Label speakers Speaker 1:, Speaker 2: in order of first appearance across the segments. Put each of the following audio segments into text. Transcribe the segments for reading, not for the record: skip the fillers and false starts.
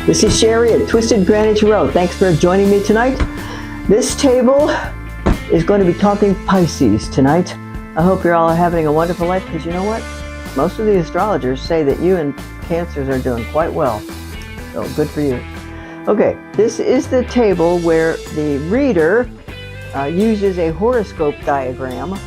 Speaker 1: This is Sherry at Twisted Greenwich Road. Thanks for joining me tonight. This table is going to be talking Pisces tonight. I hope you're all having a wonderful life, because you know what? Most of the astrologers say that you and Cancers are doing quite well. So good for you. Okay, this is the table where the reader uses a horoscope diagram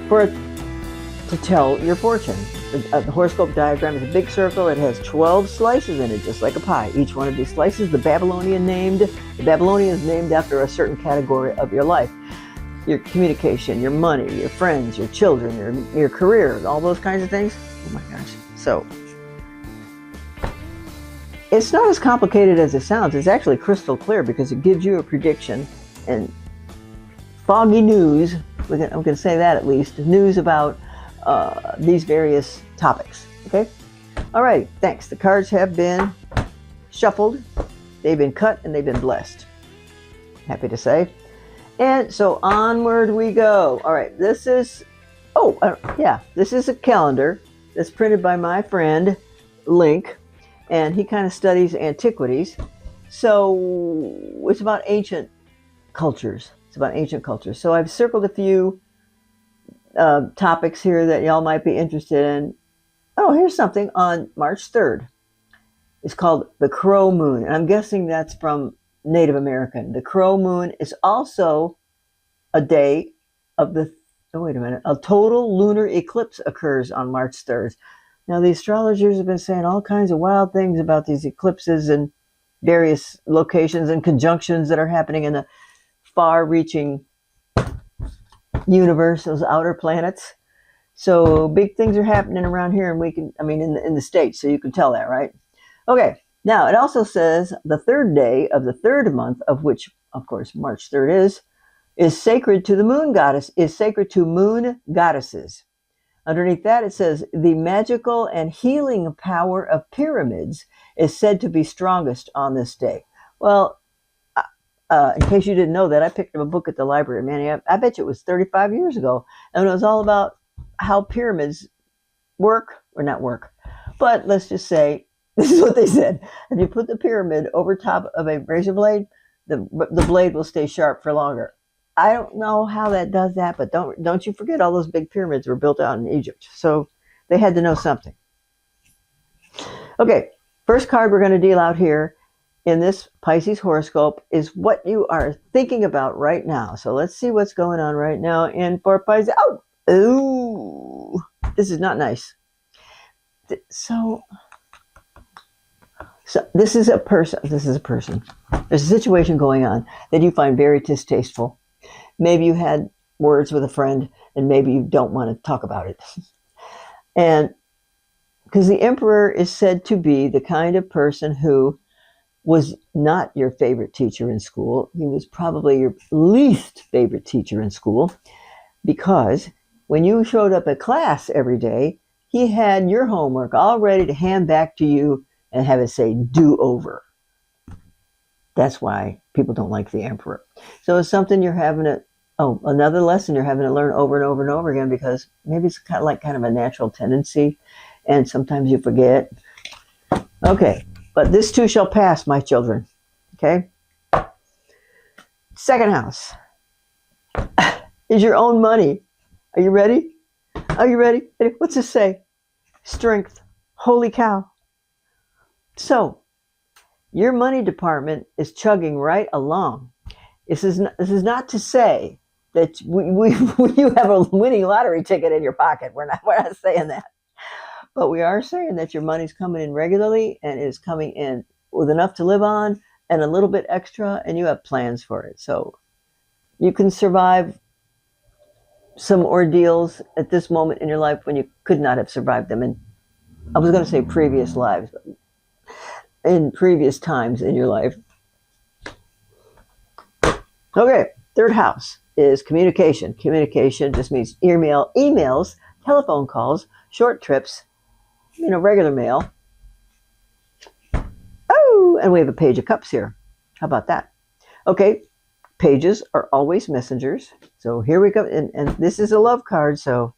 Speaker 1: to tell your fortune. The horoscope diagram is a big circle. It has 12 slices in it, just like a pie. Each one of these slices, the Babylonian is named after a certain category of your life. Your communication, your money, your friends, your children, your career, all those kinds of things. Oh my gosh. So, it's not as complicated as it sounds. It's actually crystal clear, because it gives you a prediction and foggy news. I'm going to say that at least. News about these various topics. Okay? All right. Thanks. The cards have been shuffled. They've been cut and they've been blessed. Happy to say. And so onward we go. All right. This is, this is a calendar that's printed by my friend Link. And he kind of studies antiquities. So it's about ancient cultures. So I've circled a few topics here that y'all might be interested in. Oh, here's something on March 3rd. It's called the Crow Moon. And I'm guessing that's from Native American. The Crow Moon is also a day of a total lunar eclipse occurs on March 3rd. Now, the astrologers have been saying all kinds of wild things about these eclipses and various locations and conjunctions that are happening in the far-reaching universe, those outer planets. So big things are happening around here, and in the States, so you can tell that, right? Okay, now it also says the third day of the third month, of which, of course, March 3rd is sacred to the moon goddess, is sacred to moon goddesses. Underneath that, it says, the magical and healing power of pyramids is said to be strongest on this day. Well, in case you didn't know that, I picked up a book at the library, man. I bet you it was 35 years ago. And it was all about how pyramids work, or not work. But let's just say, this is what they said. If you put the pyramid over top of a razor blade, the blade will stay sharp for longer. I don't know how that does that, but don't you forget, all those big pyramids were built out in Egypt. So they had to know something. Okay, first card we're going to deal out here in this Pisces horoscope is what you are thinking about right now. So let's see what's going on right now for Pisces. Oh, this is not nice. So this is a person. There's a situation going on that you find very distasteful. Maybe you had words with a friend, and maybe you don't want to talk about it. And because the Emperor is said to be the kind of person who was not your favorite teacher in school. He was probably your least favorite teacher in school, because when you showed up at class every day, he had your homework all ready to hand back to you and have it say, do over. That's why people don't like the Emperor. So it's something you're having another lesson you're having to learn over and over and over again, because maybe it's kind of a natural tendency, and sometimes you forget. Okay, but this too shall pass, my children. Okay? Second house is your own money. Are you ready? Are you ready? What's this say? Strength. Holy cow. So, your money department is chugging right along. This is not to say that you have a winning lottery ticket in your pocket. We're not saying that. But we are saying that your money's coming in regularly, and is coming in with enough to live on and a little bit extra, and you have plans for it. So you can survive some ordeals at this moment in your life when you could not have survived them in, I was going to say previous lives, but in previous times in your life. Okay, third house is communication. Communication just means emails, telephone calls, short trips, regular mail. Oh, and we have a page of cups here. How about that? Okay, pages are always messengers. So here we go. And this is a love card, so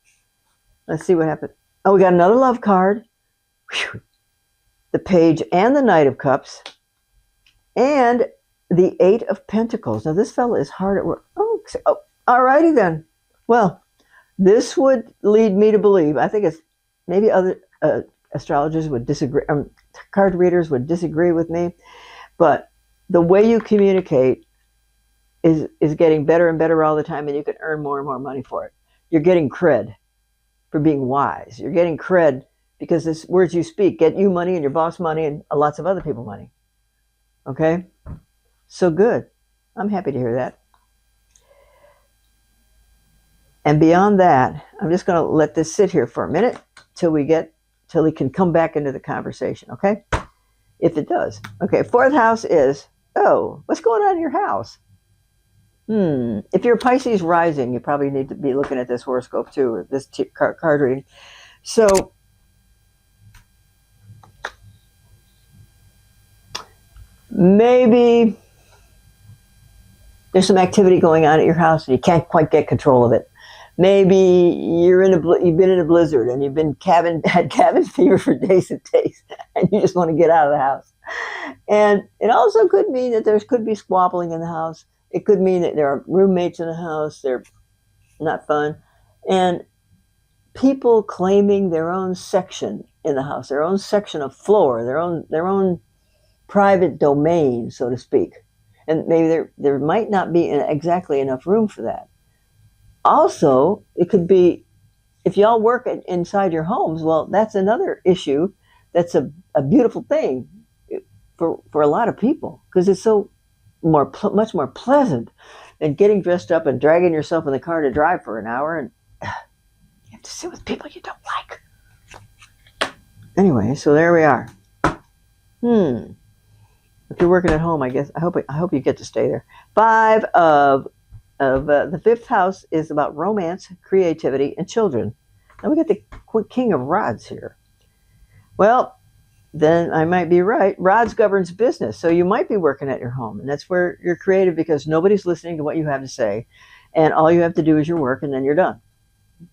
Speaker 1: let's see what happens. Oh, we got another love card. Whew. the Page and the Knight of Cups, and the Eight of Pentacles. Now, this fella is hard at work. Oh, all righty then. Well, this would lead me to believe, I think it's maybe other astrologers would disagree, card readers would disagree with me, but the way you communicate is getting better and better all the time, and you can earn more and more money for it. You're getting cred for being wise. You're getting cred because the words you speak get you money and your boss money and lots of other people money. Okay? So good. I'm happy to hear that. And beyond that, I'm just going to let this sit here for a minute till we can come back into the conversation, okay? If it does. Okay, fourth house is, what's going on in your house? If you're a Pisces rising, you probably need to be looking at this horoscope too, or this card reading. So, maybe there's some activity going on at your house and you can't quite get control of it. Maybe you've been in a blizzard and you've had cabin fever for days and days, and you just want to get out of the house. And it also could mean that there could be squabbling in the house. It could mean that there are roommates in the house. They're not fun. And people claiming their own section in the house, their own section of floor, their own private domain, so to speak. And maybe there might not be exactly enough room for that. Also, it could be, if y'all work inside your homes, well, that's another issue. That's a beautiful thing for a lot of people, because it's so much more pleasant than getting dressed up and dragging yourself in the car to drive for an hour, and you have to sit with people you don't like. Anyway, so there we are. If you're working at home, I guess I hope you get to stay there. Five of the fifth house is about romance, creativity, and children. And we got the King of Rods here. Well, then I might be right. Rods governs business, so you might be working at your home, and that's where you're creative because nobody's listening to what you have to say, and all you have to do is your work, and then you're done.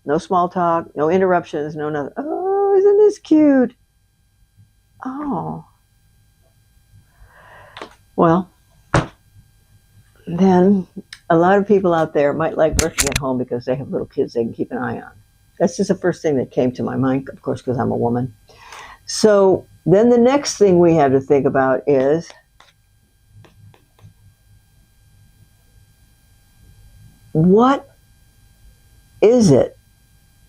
Speaker 1: No small talk, no interruptions, no nothing. Oh, isn't this cute? Oh. Well, then a lot of people out there might like working at home because they have little kids they can keep an eye on. That's just the first thing that came to my mind, of course, because I'm a woman. So then the next thing we have to think about is what is it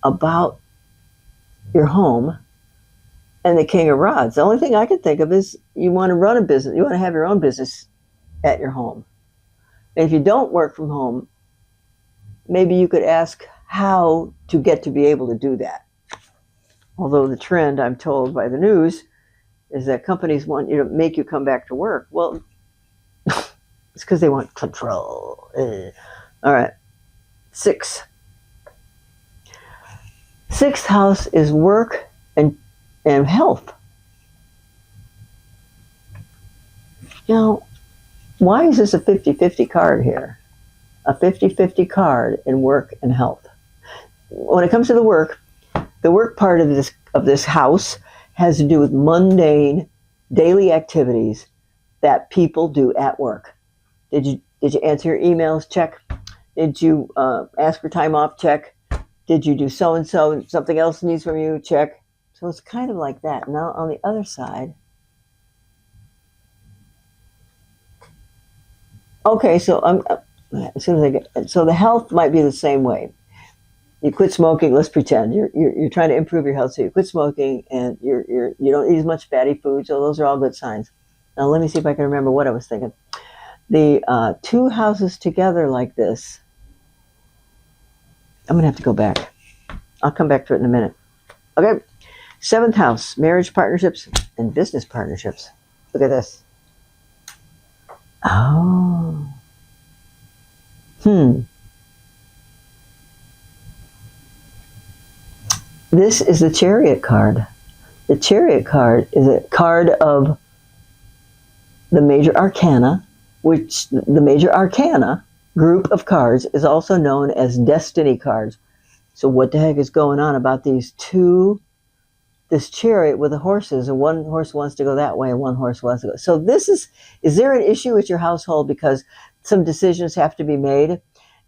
Speaker 1: about your home and the King of Rods? The only thing I can think of is you want to run a business. You want to have your own business at your home. And if you don't work from home, maybe you could ask how to get to be able to do that. Although the trend, I'm told by the news, is that companies want you to make you come back to work. Well, it's because they want control. All right. Sixth house is work and health. Now, why is this a 50-50 card here? A 50-50 card in work and health. When it comes to the work part of this house has to do with mundane daily activities that people do at work. Did you answer your emails? Check. Did you ask for time off? Check. Did you do so-and-so and something else needs from you? Check. So it's kind of like that. Now on the other side, okay, so as soon as I get, so the health might be the same way. You quit smoking. Let's pretend you're trying to improve your health, so you quit smoking and you don't eat as much fatty food. So those are all good signs. Now let me see if I can remember what I was thinking. The two houses together like this. I'm gonna have to go back. I'll come back to it in a minute. Okay. Seventh house, marriage partnerships and business partnerships. Look at this. Oh. This is the Chariot card. The Chariot card is a card of the major arcana, which the major arcana group of cards is also known as destiny cards. So what the heck is going on about these two this chariot with the horses, and one horse wants to go that way and one horse wants to go. So this is there an issue with your household because some decisions have to be made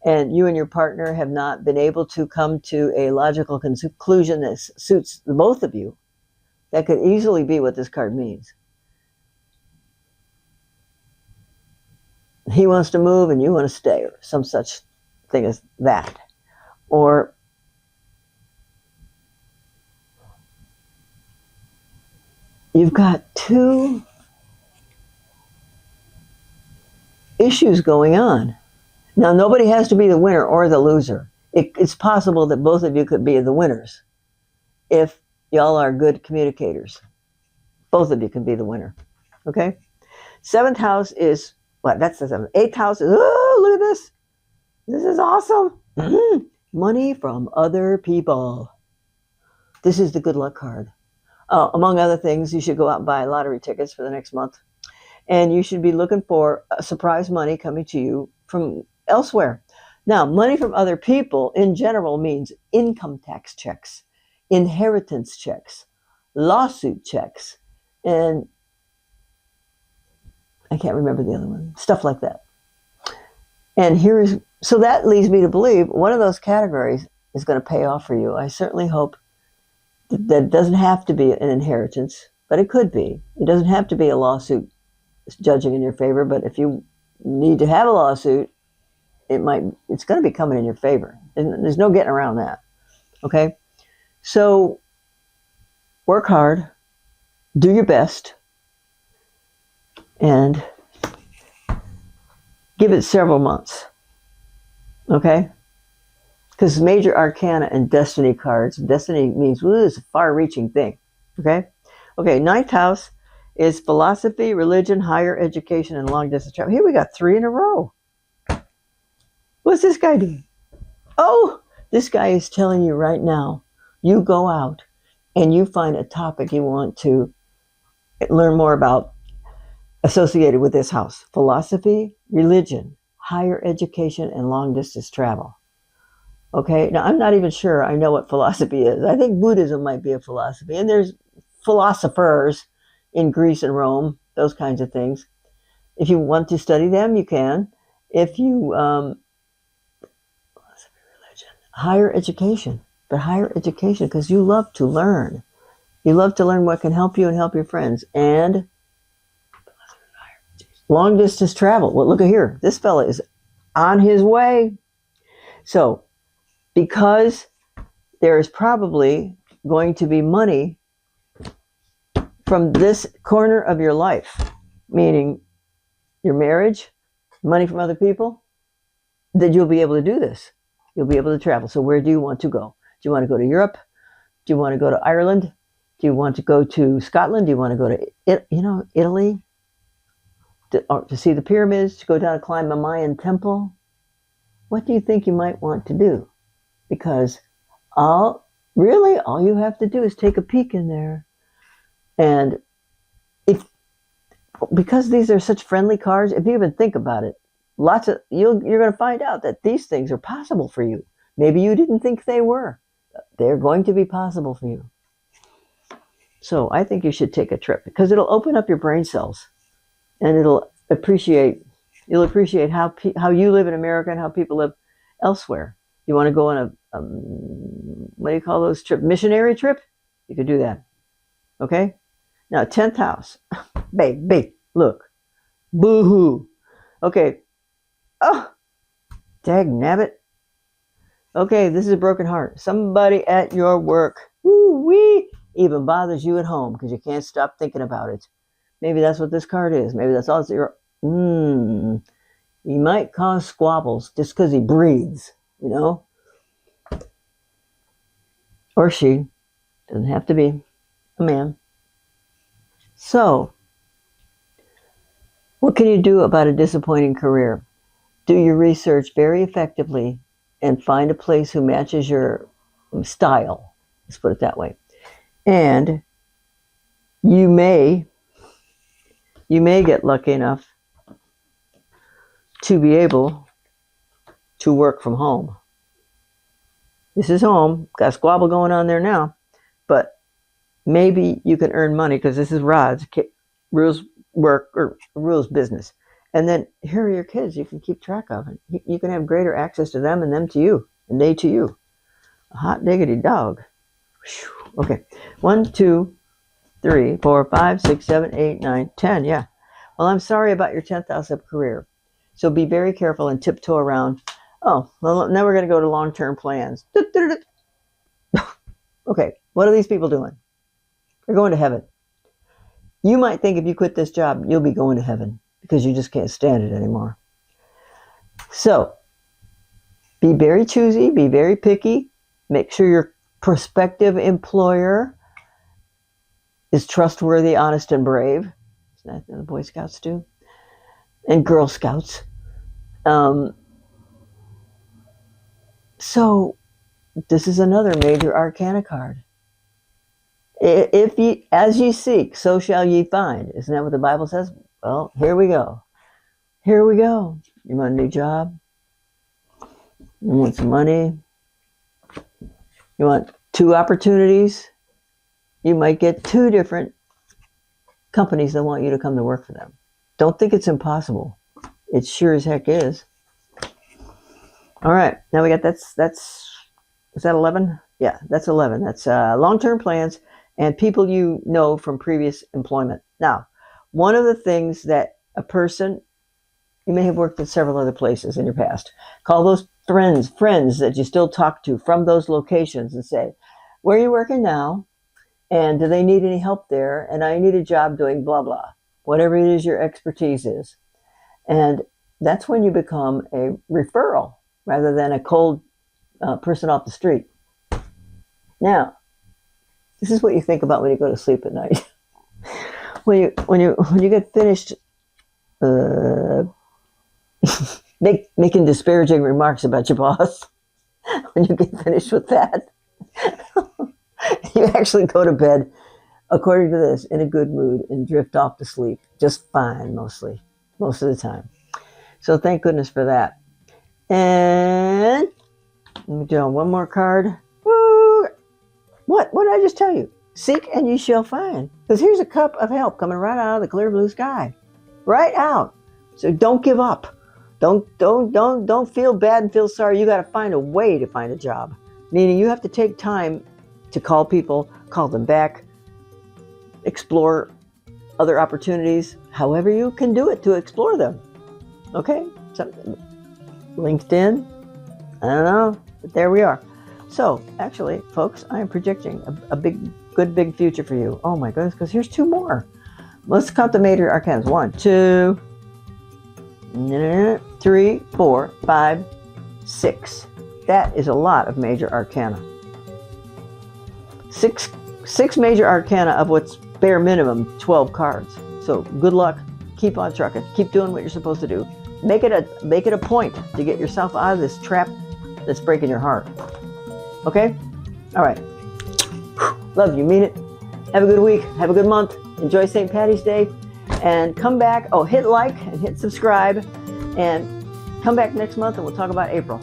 Speaker 1: and you and your partner have not been able to come to a logical conclusion that suits the both of you? That could easily be what this card means. He wants to move and you want to stay, or some such thing as that. Or you've got two issues going on. Now, nobody has to be the winner or the loser. It's possible that both of you could be the winners if y'all are good communicators. Both of you can be the winner. Okay? 7th house is, what? That's the 7th. 8th house is, oh, look at this. This is awesome. Money from other people. This is the good luck card. Among other things, you should go out and buy lottery tickets for the next month. And you should be looking for surprise money coming to you from elsewhere. Now, money from other people in general means income tax checks, inheritance checks, lawsuit checks, and I can't remember the other one, stuff like that. And so that leads me to believe one of those categories is going to pay off for you. I certainly hope that it doesn't have to be an inheritance, but it could be. It doesn't have to be a lawsuit judging in your favor, but if you need to have a lawsuit, it's going to be coming in your favor. And there's no getting around that. Okay? So work hard, do your best, and give it several months. Okay? Because major arcana and destiny cards, destiny means, it's a far-reaching thing. Okay? Okay, 9th house is philosophy, religion, higher education, and long-distance travel. Here we got 3 in a row. What's this guy doing? Oh, this guy is telling you right now, you go out and you find a topic you want to learn more about associated with this house. Philosophy, religion, higher education, and long-distance travel. Okay, now I'm not even sure I know what philosophy is. I think Buddhism might be a philosophy. And there's philosophers in Greece and Rome, those kinds of things. If you want to study them, you can. If you, philosophy, religion, higher education. But higher education, because you love to learn. You love to learn what can help you and help your friends. And long distance travel. Well, look at here. This fella is on his way. So, because there is probably going to be money from this corner of your life, meaning your marriage, money from other people, that you'll be able to do this. You'll be able to travel. So where do you want to go? Do you want to go to Europe? Do you want to go to Ireland? Do you want to go to Scotland? Do you want to go to, Italy? To see the pyramids? To go down and climb a Mayan temple? What do you think you might want to do? Because all you have to do is take a peek in there. And because these are such friendly cards, if you even think about it, you're going to find out that these things are possible for you. Maybe you didn't think they were. They're going to be possible for you. So I think you should take a trip because it'll open up your brain cells, and you'll appreciate how you live in America and how people live elsewhere. You want to go on a what do you call those trip? Missionary trip? You could do that. Okay? Now, 10th house. Baby, look. Boo-hoo. Okay. Oh, dag nabbit. Okay, this is a broken heart. Somebody at your work, woo-wee, even bothers you at home because you can't stop thinking about it. Maybe that's what this card is. Maybe that's all it's he might cause squabbles just because he breathes, Or she. Doesn't have to be a man. So, what can you do about a disappointing career? Do your research very effectively and find a place who matches your style. Let's put it that way. And you may get lucky enough to be able to work from home. This is home. Got a squabble going on there now. But maybe you can earn money because this is Rod's rules work or rules business. And then here are your kids you can keep track of. And you can have greater access to them and them to you and they to you. A hot diggity dog. Whew. Okay. 1, 2, 3, 4, 5, 6, 7, 8, 9, 10. Yeah. Well, I'm sorry about your 10th house of career. So be very careful and tiptoe around. Oh, well, now we're going to go to long-term plans. Okay. What are these people doing? They're going to heaven. You might think if you quit this job, you'll be going to heaven because you just can't stand it anymore. So be very choosy, be very picky. Make sure your prospective employer is trustworthy, honest, and brave. Isn't that what the Boy Scouts do? And Girl Scouts. So this is another major arcana card. If ye, as ye seek, so shall ye find. Isn't that what the Bible says? Well, here we go. Here we go. You want a new job? You want some money? You want 2 opportunities? You might get 2 different companies that want you to come to work for them. Don't think it's impossible. It sure as heck is. All right. Now we got is that 11? Yeah, that's 11. That's long-term plans and people you know from previous employment. Now, one of the things that a person, you may have worked at several other places in your past, call those friends that you still talk to from those locations and say, where are you working now? And do they need any help there? And I need a job doing blah, blah, whatever it is your expertise is. And that's when you become a referral rather than a cold person off the street. Now, this is what you think about when you go to sleep at night. when you get finished making disparaging remarks about your boss, when you get finished with that, you actually go to bed, according to this, in a good mood and drift off to sleep just fine, most of the time. So thank goodness for that. And let me do one more card. Woo! What did I just tell you? Seek and you shall find. Because here's a cup of help coming right out of the clear blue sky. Right out. So don't give up. Don't feel bad and feel sorry. You got to find a way to find a job. Meaning you have to take time to call people, call them back, explore other opportunities, however you can do it to explore them. Okay? So, LinkedIn, I don't know, but there we are. So, actually, folks, I am predicting a good big future for you. Oh my goodness, because here's 2 more. Let's count the major arcana. 1, 2, 3, 4, 5, 6. That is a lot of major arcana. 6 major arcana of what's bare minimum 12 cards. So good luck. Keep on trucking. Keep doing what you're supposed to do. Make it a point to get yourself out of this trap that's breaking your heart. Okay? All right. Love you. Mean it. Have a good week. Have a good month. Enjoy St. Patty's Day. And come back. Oh, hit like and hit subscribe. And come back next month and we'll talk about April.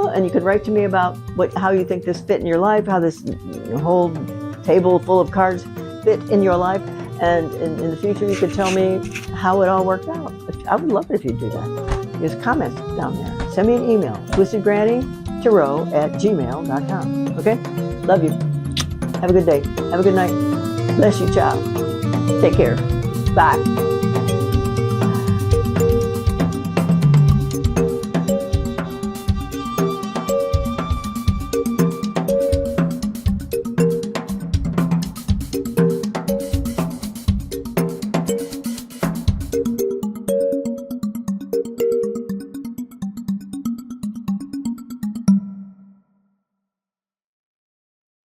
Speaker 1: And you can write to me about how you think this fit in your life, how this whole table full of cards fit in your life. And in the future, you could tell me how it all worked out. I would love it if you'd do that. There's comments down there. Send me an email, twistedgrannytarot@gmail.com. Okay? Love you. Have a good day. Have a good night. Bless you, child. Take care. Bye.